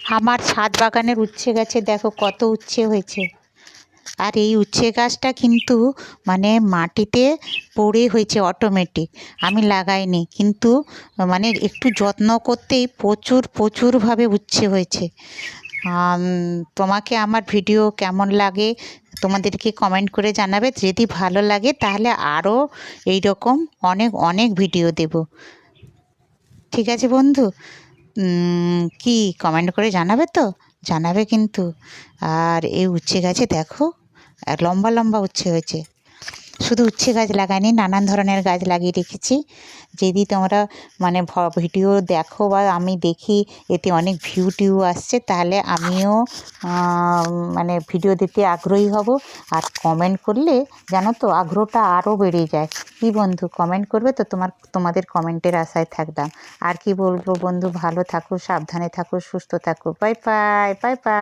আমার ছাদ বাগানের উচ্ছে গাছে দেখো কত উচ্ছে হয়েছে। আর এই উচ্ছে গাছটা কিন্তু মানে মাটিতে পড়ে হয়েছে অটোমেটিক, আমি লাগাইনি, কিন্তু মানে একটু যত্ন করতেই প্রচুরভাবে উচ্ছে হয়েছে। তোমাকে আমার ভিডিও কেমন লাগে তোমাদেরকে কমেন্ট করে জানাবে। যদি ভালো লাগে তাহলে আরও এই রকম অনেক অনেক ভিডিও দেব। ঠিক আছে বন্ধু, কি কমেন্ট করে জানাবে তো? জানাবে কিন্তু। আর এই উচ্ছে গাছে দেখো লম্বা লম্বা উচ্ছে হয়েছে। শুধু উচ্ছে গাছ লাগাইনি, নানান ধরনের গাছ লাগিয়ে রেখেছি। যদি তোমরা মানে ভিডিও দেখো বা আমি দেখি এতে অনেক ভিউ টিউ আসছে, তাহলে আমিও মানে ভিডিও দিতে আগ্রহী হব। আর কমেন্ট করলে জানো তো আগ্রহটা আরও বেড়ে যায়। কি বন্ধু, কমেন্ট করবে তো? তোমাদের কমেন্টের আশায় থাকলাম। আর কি বলবো বন্ধু, ভালো থাকো, সাবধানে থাকো, সুস্থ থাকো। Bye bye, bye bye.